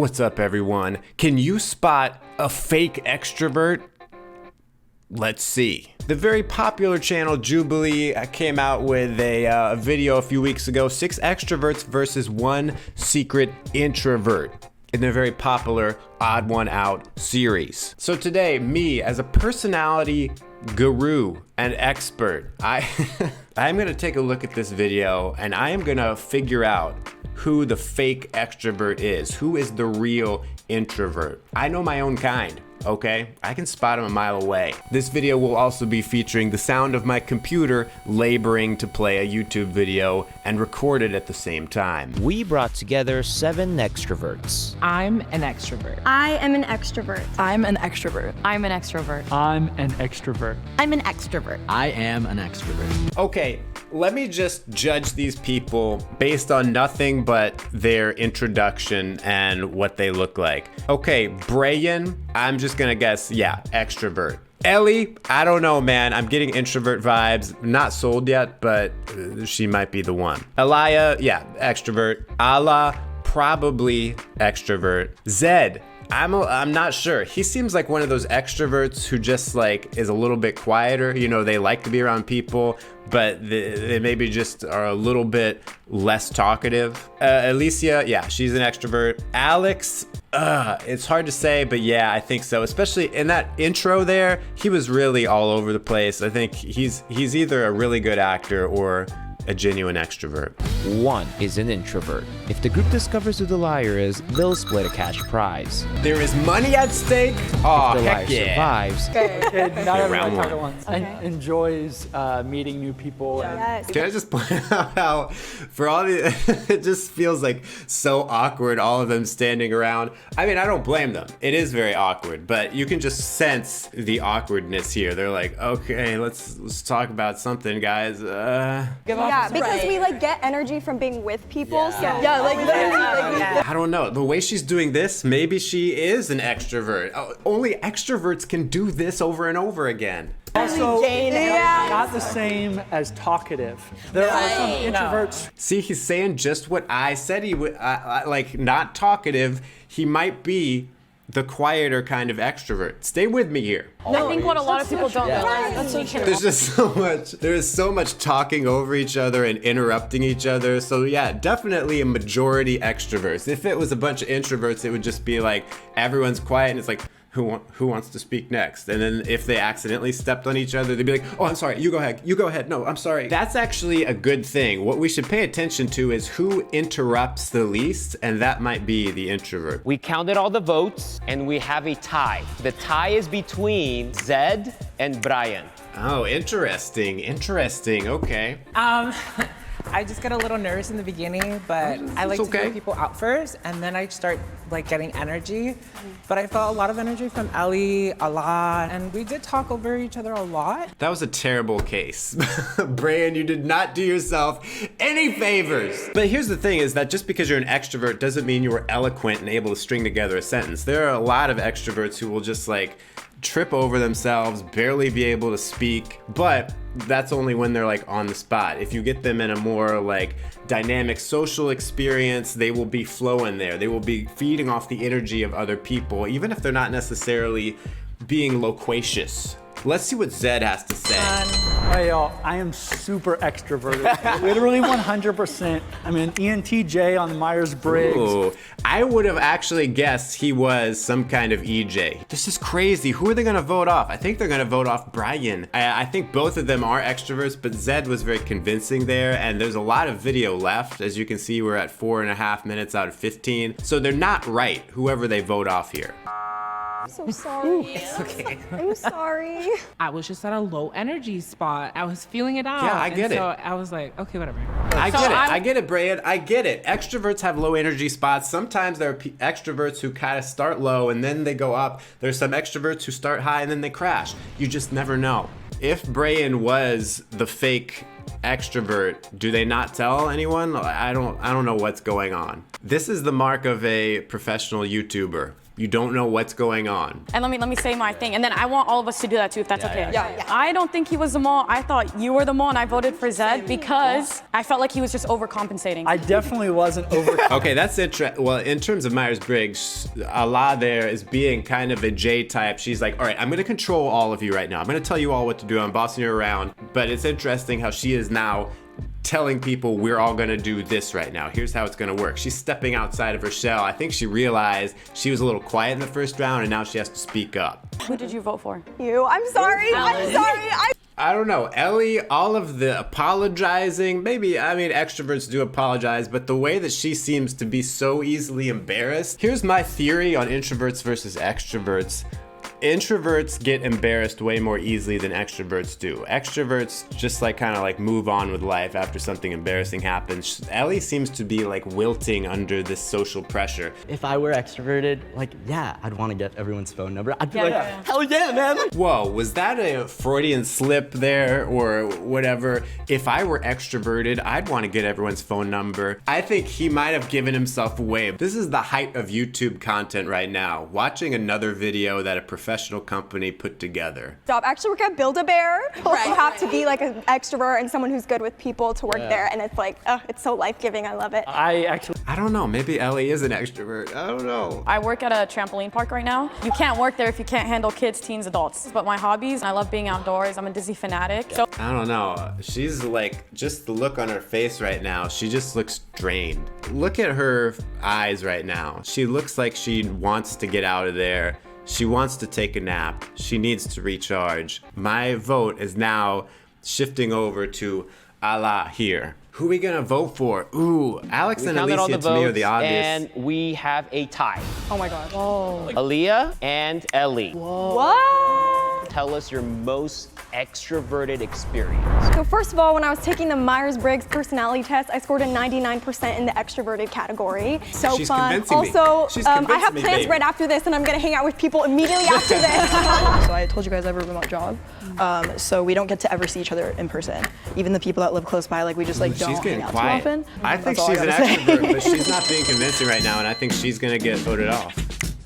What's up, everyone? Can you spot a fake extrovert? Let's see. The very popular channel Jubilee came out with a video a few weeks ago, 6 extroverts versus 1 secret introvert, in their very popular Odd One Out series. So today, me as a personality guru and expert, I'm gonna take a look at this video and I am gonna figure out who the fake extrovert is, who is the real introvert. I know my own kind. Okay, I can spot him a mile away. This video will also be featuring the sound of my computer laboring to play a YouTube video and record it at the same time. We brought together 7 extroverts. I'm an extrovert. I am an extrovert. I'm an extrovert. I'm an extrovert. I'm an extrovert. I'm an extrovert. I am an extrovert. Okay, let me just judge these people based on nothing but their introduction and what they look like. Okay, Brian, I'm just gonna guess, yeah, extrovert. Ellie, I don't know, man. I'm getting introvert vibes. Not sold yet, but she might be the one. Elia, yeah, extrovert. Ala, probably extrovert. Zed, I'm not sure. He seems like one of those extroverts who just like is a little bit quieter. You know, they like to be around people, but they maybe just are a little bit less talkative. Alicia, yeah, she's an extrovert. Alex, it's hard to say, but yeah, I think so. Especially in that intro there, he was really all over the place. I think he's either a really good actor or a genuine extrovert. 1 is an introvert. If the group discovers who the liar is, they'll split a cash prize. There is money at stake. Oh, If the liar heck yeah. survives, Not everyone round talk at one. once. And enjoys meeting new people. Yes. Can I just point out how, for all the, it just feels like so awkward, all of them standing around. I mean, I don't blame them. It is very awkward, but you can just sense the awkwardness here. They're like, okay, let's talk about something, guys. Yeah, because we like get energy from being with people. So like literally, I don't know. The way she's doing this, maybe she is an extrovert. Oh, only extroverts can do this over and over again. Also, not the same as talkative. There are some introverts. See, he's saying just what I said he would, like not talkative. He might be the quieter kind of extrovert. Stay with me here. I think what a lot of people don't realize. That's so true. There's just there is so much talking over each other and interrupting each other. So yeah, definitely a majority extroverts. If it was a bunch of introverts, it would just be like everyone's quiet and it's like, who wants to speak next? And then if they accidentally stepped on each other, they'd be like, oh, I'm sorry, you go ahead, no, I'm sorry. That's actually a good thing. What we should pay attention to is who interrupts the least, and that might be the introvert. We counted all the votes and we have a tie. The tie is between Zed and Brian. Oh, interesting, okay. I just get a little nervous in the beginning, but I like to feel people out first, and then I start like getting energy. But I felt a lot of energy from Ellie, a lot, and we did talk over each other a lot. That was a terrible case. Brian, you did not do yourself any favors. But here's the thing is that just because you're an extrovert doesn't mean you were eloquent and able to string together a sentence. There are a lot of extroverts who will just like trip over themselves, barely be able to speak, but that's only when they're like on the spot. If you get them in a more like dynamic social experience, they will be flowing there. They will be feeding off the energy of other people, even if they're not necessarily being loquacious. Let's see what Zed has to say. Hey y'all, I am super extroverted. Literally 100%. I'm an ENTJ on the Myers-Briggs. Ooh, I would have actually guessed he was some kind of EJ. This is crazy. Who are they gonna vote off? I think they're gonna vote off Brian. I think both of them are extroverts, but Zed was very convincing there, and there's a lot of video left. As you can see, we're at 4.5 minutes out of 15. So they're not right, whoever they vote off here. I'm so sorry. It's okay. I'm sorry. I was just at a low energy spot. I was feeling it out. Yeah, I get it. So I was like, okay, whatever. I get it, Brian. I get it. Extroverts have low energy spots. Sometimes there are extroverts who kind of start low and then they go up. There's some extroverts who start high and then they crash. You just never know. If Brian was the fake extrovert, do they not tell anyone? I don't know what's going on. This is the mark of a professional YouTuber. You don't know what's going on. And let me say my thing, and then I want all of us to do that too, if that's okay. Yeah. I don't think he was the mole. I thought you were the mole, and I voted for Zed because I felt like he was just overcompensating. I definitely wasn't over. Okay, that's interesting. Well, in terms of Myers-Briggs, Allah there is being kind of a J-type. She's like, all right, I'm gonna control all of you right now. I'm gonna tell you all what to do. I'm bossing you around. But it's interesting how she is now telling people we're all gonna do this right now. Here's how it's gonna work. She's stepping outside of her shell. I think she realized she was a little quiet in the first round and now she has to speak up. Who did you vote for? You. I'm sorry. I'm sorry. I don't know, Ellie, all of the apologizing, maybe, I mean, extroverts do apologize, but the way that she seems to be so easily embarrassed. Here's my theory on introverts versus extroverts. Introverts get embarrassed way more easily than extroverts do. Extroverts just kind of move on with life after something embarrassing happens. Ellie seems to be wilting under this social pressure. If I were extroverted, yeah, I'd want to get everyone's phone number. I'd be Yeah. hell yeah, man. Whoa, was that a Freudian slip there or whatever? If I were extroverted, I'd want to get everyone's phone number. I think he might have given himself away. This is the height of YouTube content right now. Watching another video that a professional company put together. Stop. Actually work at Build-A-Bear. You have to be an extrovert and someone who's good with people to work there, and it's it's so life-giving. I love it. I don't know, maybe Ellie is an extrovert. I don't know. I work at a trampoline park right now. You can't work there if you can't handle kids, teens, adults. But my hobbies, I love being outdoors. I'm a Disney fanatic. So I don't know. She's just the look on her face right now. She just looks drained. Look at her eyes right now. She looks like she wants to get out of there. She wants to take a nap. She needs to recharge. My vote is now shifting over to Allah here. Who are we gonna vote for? Ooh, Alex and Alicia to me are the obvious. And we have a tie. oh my God. Oh. Aaliyah and Ellie. What? Tell us your most extroverted experience. So first of all, when I was taking the Myers-Briggs personality test, I scored a 99% in the extroverted category. So She's fun. convincing me. Also, She's I convincing have me, plans baby. right after this, and I'm gonna hang out with people immediately after this. So I told you guys I have a remote job, so we don't get to ever see each other in person. Even the people that live close by, we just don't She's getting hang out quiet. too often. I think That's all she's an gotta say. extrovert, but she's not being convincing right now, and I think she's gonna get voted off.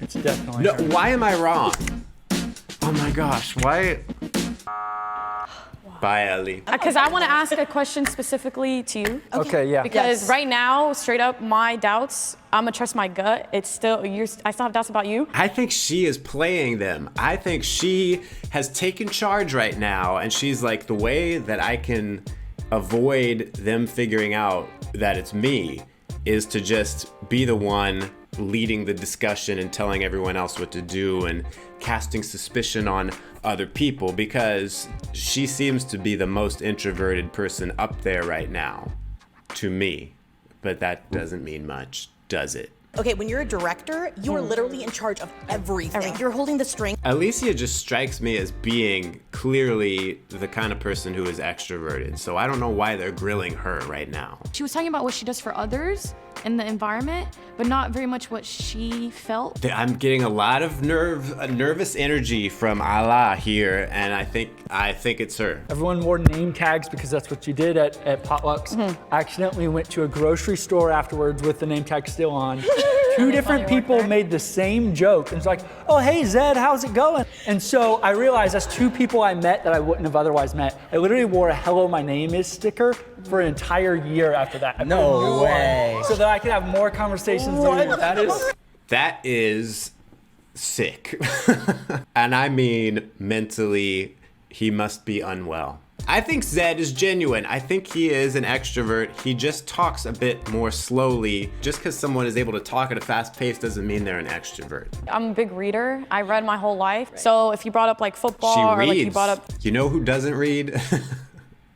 It's definitely No, her. why am I wrong? Oh my gosh, why? Bye, Ellie. Because I want to ask a question specifically to you. Okay, yeah. Because right now, straight up, my doubts, I'm gonna trust my gut. It's still, I still have doubts about you. I think she is playing them. I think she has taken charge right now, and she's like, the way that I can avoid them figuring out that it's me is to just be the one leading the discussion and telling everyone else what to do and casting suspicion on other people, because she seems to be the most introverted person up there right now to me. But that doesn't mean much, does it? Okay, when you're a director, you are literally in charge of everything. You're holding the string. Alicia just strikes me as being clearly the kind of person who is extroverted. So I don't know why they're grilling her right now. She was talking about what she does for others in the environment, but not very much what she felt. I'm getting a lot of nervous energy from Allah here, and I think it's her. Everyone wore name tags because that's what you did at potlucks. I accidentally went to a grocery store afterwards with the name tag still on. Two different people made the same joke, and it's like, oh, hey, Zed, how's it going? And so I realized that's two people I met that I wouldn't have otherwise met. I literally wore a hello, my name is sticker for an entire year after that. No way. So that I could have more conversations. That is sick. And I mean, mentally, he must be unwell. I think Zed is genuine. I think he is an extrovert. He just talks a bit more slowly. Just because someone is able to talk at a fast pace doesn't mean they're an extrovert. I'm a big reader. I read my whole life. So if you brought up football She or reads. you brought up... You know who doesn't read?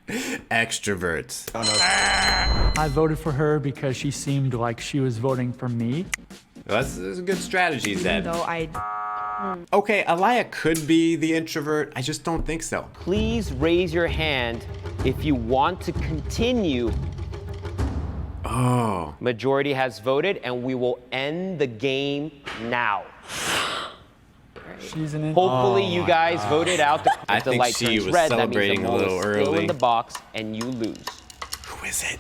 Extroverts. I voted for her because she seemed like she was voting for me. That's a good strategy, Zed. Though Okay, Aliyah could be the introvert. I just don't think so. Please raise your hand if you want to continue. Oh. Majority has voted, and we will end the game now. right? She's an Hopefully you guys voted out the, I if the think light she turns was red. celebrating that a means the little mole is still early. in the box and you lose. Who is it?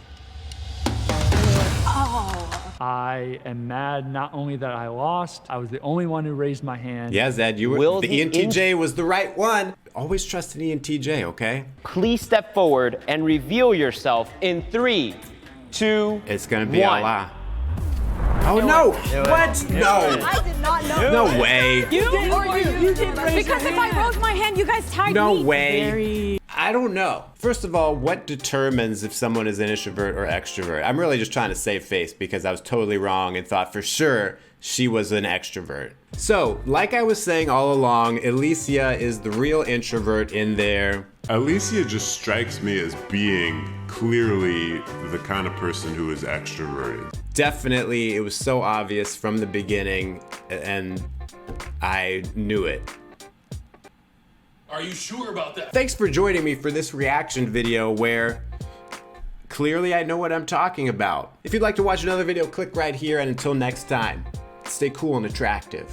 I am mad not only that I lost, I was the only one who raised my hand. Yeah, Zed, you were. Will The the ENTJ was the right one. Always trust an ENTJ, okay? Please step forward and reveal yourself in 3, 2, It's gonna be 1. Allah. Oh no! What? No! I did not know. No way! You did. Because if I rose my hand, you guys tied No me. way! I don't know. First of all, what determines if someone is an introvert or extrovert? I'm really just trying to save face because I was totally wrong and thought for sure she was an extrovert. So, like I was saying all along, Alicia is the real introvert in there. Alicia just strikes me as being clearly the kind of person who is extroverted. Definitely, it was so obvious from the beginning, and I knew it. Are you sure about that? Thanks for joining me for this reaction video where clearly I know what I'm talking about. If you'd like to watch another video, click right here, and until next time, stay cool and attractive.